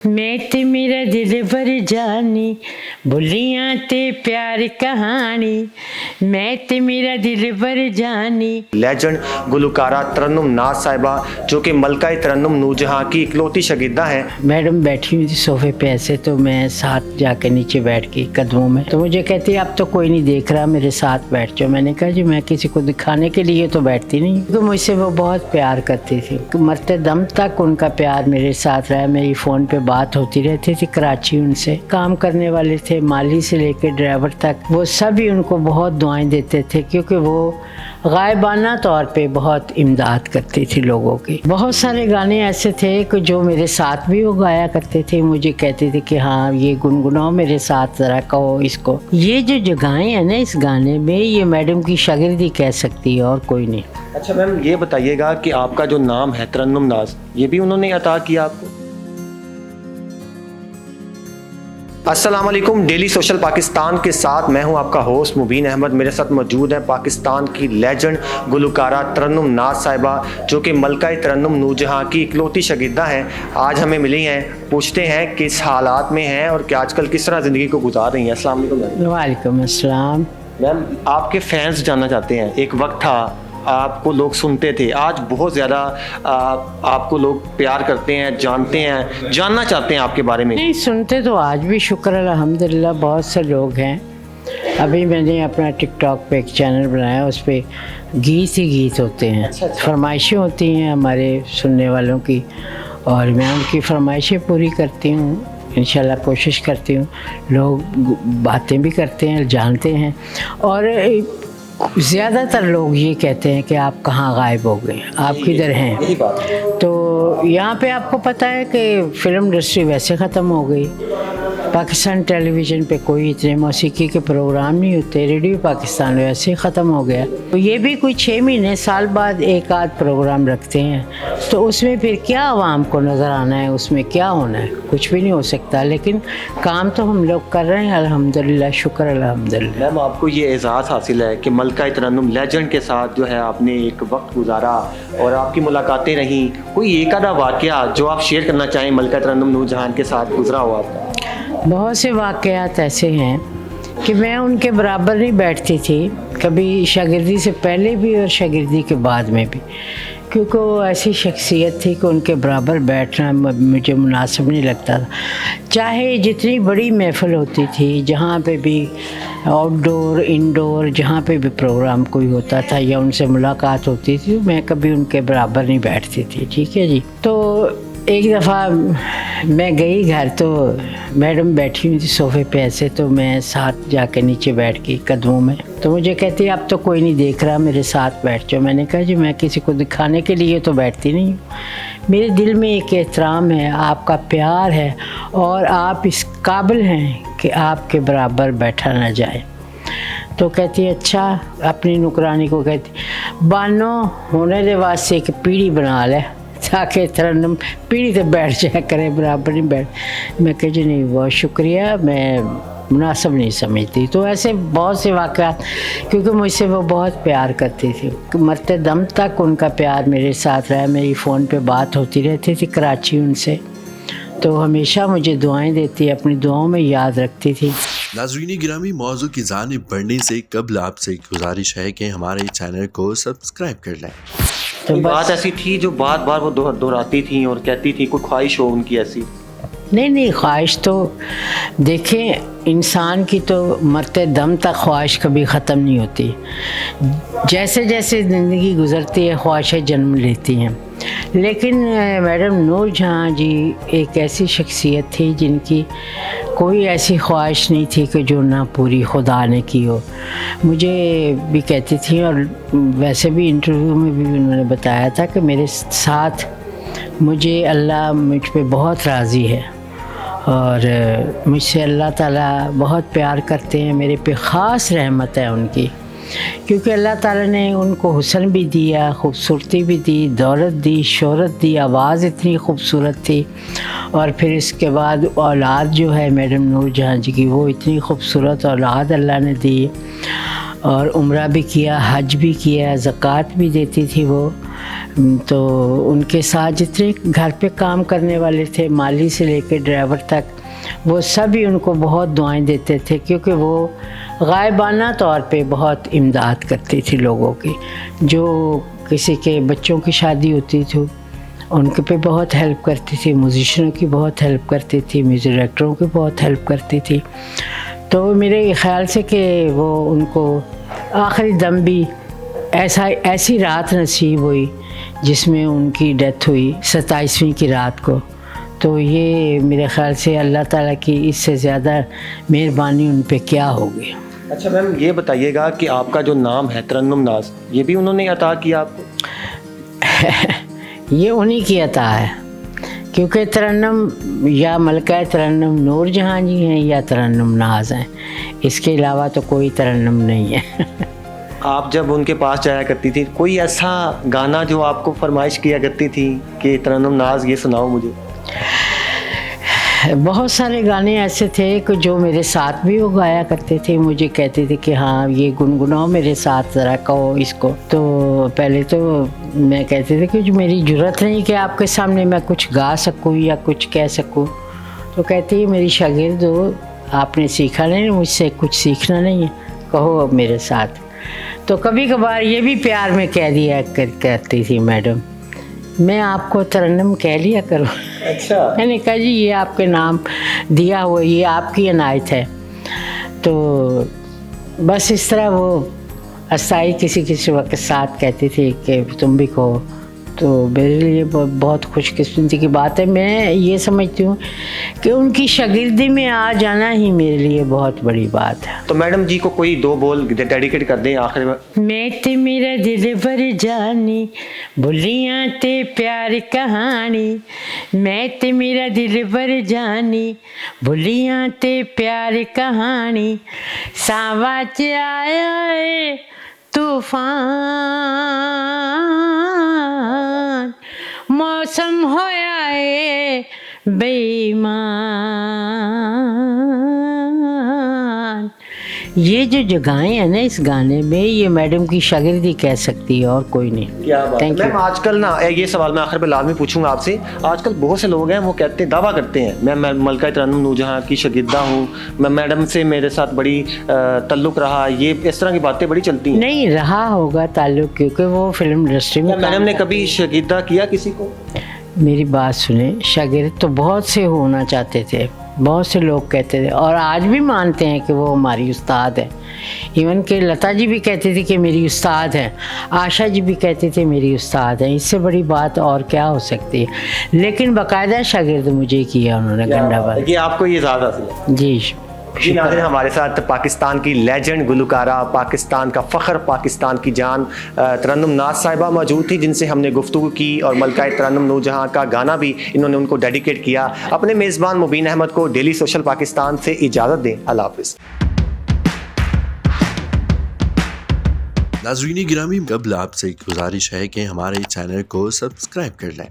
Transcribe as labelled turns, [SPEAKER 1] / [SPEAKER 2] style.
[SPEAKER 1] मैं ते मेरा दिल भर जानी भुलियां ते प्यार कहानी मैं ते मेरा दिल भर जानी।
[SPEAKER 2] लेजेंड गुलकारा तरन्नुम नाज साहिबा जो कि मलका तरन्नुम नूरजहां की इकलौती शागिर्दा हैं।
[SPEAKER 1] मैडम बैठी हुई थी सोफे पे ऐसे, तो मैं साथ जाके नीचे बैठ गई कदमों में, तो मुझे कहती अब तो कोई नहीं देख रहा, मेरे साथ बैठ जाओ। मैंने कहा जी मैं किसी को दिखाने के लिए तो बैठती नहीं, तो मुझसे वो बहुत प्यार करती थी, मरते दम तक उनका प्यार मेरे साथ रहा। मेरी फ़ोन पे बात होती रहती थी कराची उनसे। काम करने वाले थे, माली से लेकर ड्राइवर तक, वो सभी उनको बहुत दुआएं देते थे, क्योंकि वो गायबाना तौर पे बहुत इमदाद करती थी लोगों की। बहुत सारे गाने ऐसे थे कि जो मेरे साथ भी वो गाया करते थे, मुझे कहते थे कि हाँ ये गुनगुनाओ मेरे साथ, ज़रा कहो इसको। ये जो जगहें हैं ना इस गाने में, ये मैडम की शागिर्दी कह सकती है और कोई नहीं।
[SPEAKER 2] अच्छा मैम, ये बताइएगा कि आपका जो नाम है तरन्नुम नाज, ये भी उन्होंने अता किया आपको? अस्सलाम वालेकुम, डेली सोशल पाकिस्तान के साथ मैं हूं आपका होस्ट मुबीन अहमद। मेरे साथ मौजूद है पाकिस्तान की लेजेंड गुलकारा तरन्नुम नाज साहिबा जो कि मलका तरन्नुम नूरजहां की इकलौती शागिर्दा हैं। आज हमें मिली हैं, पूछते हैं किस हालात में हैं और कि आजकल किस तरह ज़िंदगी को गुजार रही हैं। अस्सलाम वालेकुम।
[SPEAKER 1] वालेकुम अस्सलाम।
[SPEAKER 2] मैम, आपके फैंस जानना चाहते हैं, एक वक्त था आपको लोग सुनते थे, आज बहुत ज़्यादा आपको लोग प्यार करते हैं, जानते हैं, जानना चाहते हैं आपके बारे में।
[SPEAKER 1] नहीं सुनते तो आज भी, शुक्र अल्हम्दुलिल्लाह बहुत से लोग हैं। अभी मैंने अपना टिकटॉक पे एक चैनल बनाया, उस पर गीत ही गीत होते हैं। फरमाइशें होती हैं हमारे सुनने वालों की, और मैं उनकी फरमाइशें पूरी करती हूँ इंशाल्लाह, कोशिश करती हूँ। लोग बातें भी करते हैं, जानते हैं, और ज़्यादातर लोग ये कहते हैं कि आप कहाँ गायब हो गए, आप किधर हैं। तो यहाँ पे आपको पता है कि फ़िल्म इंडस्ट्री वैसे ख़त्म हो गई, पाकिस्तान टेलीविज़न पे कोई इतने मौसीकी के प्रोग्राम नहीं होते, रेडियो पाकिस्तान वैसे ख़त्म हो गया। तो ये भी कोई 6 महीने साल बाद एक आध प्रोग्राम रखते हैं, तो उसमें फिर क्या आवाम को नज़र आना है, उसमें क्या होना है, कुछ भी नहीं हो सकता। लेकिन काम तो हम लोग कर रहे हैं अल्हम्दुलिल्लाह, शुक्र अल्हम्दुलिल्लाह।
[SPEAKER 2] मैम, आपको ये एजाज़ हासिल है कि मलका तरन्नुम लेजेंड के साथ जो है आपने एक वक्त गुजारा और आपकी मुलाकातें रहीं। कोई एक आधा वाक़या जो आप शेयर करना चाहें मलका तरन्नुम नूरजहां के साथ गुजरा हो आपका?
[SPEAKER 1] बहुत से वाक़यात ऐसे हैं कि मैं उनके बराबर नहीं बैठती थी, कभी शागिर्दी से पहले भी और शागिर्दी के बाद में भी, क्योंकि वो ऐसी शख्सियत थी कि उनके बराबर बैठना मुझे मुनासिब नहीं लगता था। चाहे जितनी बड़ी महफ़िल होती थी, जहाँ पे भी आउटडोर इंडोर जहाँ पे भी प्रोग्राम कोई होता था या उनसे मुलाकात होती थी, मैं कभी उनके बराबर नहीं बैठती थी। ठीक है जी। तो एक दफ़ा मैं गई घर, तो मैडम बैठी हुई थी सोफे पे ऐसे, तो मैं साथ जाके नीचे बैठ गई कदमों में, तो मुझे कहती अब तो कोई नहीं देख रहा, मेरे साथ बैठ जाओ। मैंने कहा जी मैं किसी को दिखाने के लिए तो बैठती नहीं हूँ, मेरे दिल में एक एहतराम है, आपका प्यार है, और आप इस काबिल हैं कि आपके बराबर बैठा ना जाए। तो कहती अच्छा, अपनी नुकरानी को कहती बानो होने दे वास्ते एक पीढ़ी बना ले ताकि तरन्नुम पीढ़ी से बैठ जाया करे, बराबर नहीं बैठ। मैं कह जी नहीं बहुत शुक्रिया, मैं मुनासिब नहीं समझती। तो ऐसे बहुत से वाक़यात, क्योंकि मुझसे वो बहुत प्यार करती थी, मरते दम तक उनका प्यार मेरे साथ रहा। मेरी फ़ोन पे बात होती रहती थी कराची उनसे, तो हमेशा मुझे दुआएं देती, अपनी दुआओं में याद रखती थी।
[SPEAKER 3] नाज़रीन गिरामी, मौजू की जानिब बढ़ने से कबल आपसे गुजारिश है कि हमारे चैनल को सब्सक्राइब कर लें।
[SPEAKER 2] तो बात ऐसी थी जो बार बार वो दोहराती थी और कहती थी, कोई ख्वाहिश हो उनकी ऐसी?
[SPEAKER 1] नहीं, ख्वाहिश तो देखें इंसान की तो मरते दम तक ख्वाहिश कभी ख़त्म नहीं होती। जैसे जैसे ज़िंदगी गुज़रती है ख्वाहिशें जन्म लेती हैं। लेकिन मैडम नूरजहां जी एक ऐसी शख्सियत थी जिनकी कोई ऐसी ख्वाहिश नहीं थी कि जो ना पूरी खुदा ने की हो। मुझे भी कहती थी, और वैसे भी इंटरव्यू में भी उन्होंने बताया था कि मेरे साथ मुझे अल्लाह मुझ पे बहुत राज़ी है, और मुझसे अल्लाह ताला बहुत प्यार करते हैं, मेरे पे ख़ास रहमत है उनकी, क्योंकि अल्लाह ताला ने उनको हुस्न भी दिया, खूबसूरती भी दी, दौलत दी, शोहरत दी, आवाज़ इतनी खूबसूरत थी, और फिर इसके बाद औलाद जो है मैडम नूरजहां जी की, वो इतनी खूबसूरत औलाद अल्लाह ने दी, और उम्रा भी किया, हज भी किया, ज़कात भी देती थी वो। تو ان کے ساتھ جتنے گھر پہ کام کرنے والے تھے، مالی سے لے کے ڈرائیور تک، وہ سبھی ان کو بہت دعائیں دیتے تھے، کیونکہ وہ غائبانہ طور پہ بہت امداد کرتی تھی لوگوں کی. جو کسی کے بچوں کی شادی ہوتی تھی ان کے پہ بہت ہیلپ کرتی تھی، میوزیشینوں کی بہت ہیلپ کرتی تھی، میوزک ڈائریکٹروں کی بہت ہیلپ کرتی تھی. تو میرے خیال سے کہ وہ ان کو آخری دم بھی ایسی رات نصیب ہوئی جس میں ان کی ڈیتھ ہوئی 27ویں کی رات کو. تو یہ میرے خیال سے اللہ تعالیٰ کی اس سے زیادہ مہربانی ان پہ کیا ہوگی.
[SPEAKER 2] اچھا میم، یہ بتائیے گا کہ آپ کا جو نام ہے ترنم ناز، یہ بھی انہوں نے عطا کیا آپ کو؟
[SPEAKER 1] یہ انہی کی عطا ہے، کیونکہ ترنم یا ملکہ ترنم نور جہاں جی ہیں یا ترنم ناز ہیں، اس کے علاوہ تو کوئی ترنم نہیں ہے.
[SPEAKER 2] آپ جب ان کے پاس جایا کرتی تھی، کوئی ایسا گانا جو آپ کو فرمائش کیا کرتی تھی کہ ترنم ناز یہ سناؤ مجھے؟
[SPEAKER 1] بہت سارے گانے ایسے تھے کہ جو میرے ساتھ بھی وہ گایا کرتے تھے، مجھے کہتے تھے کہ ہاں یہ گنگناؤ میرے ساتھ، ذرا کہو اس کو. تو پہلے تو میں کہتے تھے کہ جو میری جرت نہیں کہ آپ کے سامنے میں کچھ گا سکوں یا کچھ کہہ سکوں. تو کہتی ہے میری شاگرد ہو، آپ نے سیکھا نہیں، مجھ سے کچھ سیکھنا نہیں ہے، کہو اب میرے ساتھ. تو کبھی کبھار یہ بھی پیار میں کہہ دیا کرتی تھی میڈم، میں آپ کو ترنم کہہ لیا کروں.
[SPEAKER 2] اچھا.
[SPEAKER 1] میں نے کہا جی یہ آپ کے نام دیا ہوا، یہ آپ کی عنایت ہے. تو بس اس طرح وہ استائی کسی وقت ساتھ کہتی تھی کہ تم بھی کہو. تو میرے لیے بہت خوش قسمتی کی بات ہے. میں یہ سمجھتی ہوں کہ ان کی شاگردی میں آ جانا ہی میرے لیے بہت بڑی بات ہے.
[SPEAKER 2] تو میڈم جی کو کوئی 2 بول ڈیڈیکیٹ کر دیں آخر میں.
[SPEAKER 1] میں تے میرا دل بھر جانی بھلیاں تے پیار کہانی، میں تے میرا دل بھر جانی بھلیاں تے پیار کہانی، ساوا چ آیا اے طوفان، موسم ہویا اے بے ایمان. یہ جو جگہیں ہیں نا اس گانے میں، یہ میڈم کی شاگردی کہہ سکتی ہے اور کوئی نہیں.
[SPEAKER 2] کیا بات ہے
[SPEAKER 1] Thank you.
[SPEAKER 2] میم. آج کل نا یہ سوال میں آخر پہ لازمی پوچھوں گا آپ سے. آج کل بہت سے لوگ ہیں وہ کہتے ہیں، دعویٰ کرتے ہیں میں ملکہ ترنم نور جہاں کی شاگردہ ہوں، میں میڈم سے میرے ساتھ بڑی تعلق رہا، یہ اس طرح کی باتیں بڑی چلتی ہیں.
[SPEAKER 1] نہیں رہا ہوگا تعلق، کیونکہ وہ فلم انڈسٹری میں
[SPEAKER 2] میڈم نے کبھی شاگردہ کیا کسی کو؟
[SPEAKER 1] میری بات سنیں، شاگرد تو بہت سے ہونا چاہتے تھے، بہت سے لوگ کہتے تھے اور آج بھی مانتے ہیں کہ وہ ہماری استاد ہے. ایون کہ لتا جی بھی کہتی تھی کہ میری استاد ہیں، آشا جی بھی کہتی تھی میری استاد ہیں. اس سے بڑی بات اور کیا ہو سکتی ہے. لیکن باقاعدہ شاگرد مجھے کیا انہوں نے گنڈا بات.
[SPEAKER 2] یہ آپ کو یہ زیادہ حاصل ہے.
[SPEAKER 1] جی
[SPEAKER 2] جی ناظرین، ہمارے ساتھ پاکستان کی لیجنڈ گلوکارہ، پاکستان کا فخر، پاکستان کی جان ترنم ناز صاحبہ موجود تھی، جن سے ہم نے گفتگو کی اور ملکہ ترنم نور جہاں کا گانا بھی انہوں نے ان کو ڈیڈیکیٹ کیا. اپنے میزبان مبین احمد کو ڈیلی سوشل پاکستان سے اجازت دیں. اللہ حافظ.
[SPEAKER 3] ناظرین گرامی، قبل آپ سے ایک گزارش ہے کہ ہمارے چینل کو سبسکرائب کر لیں.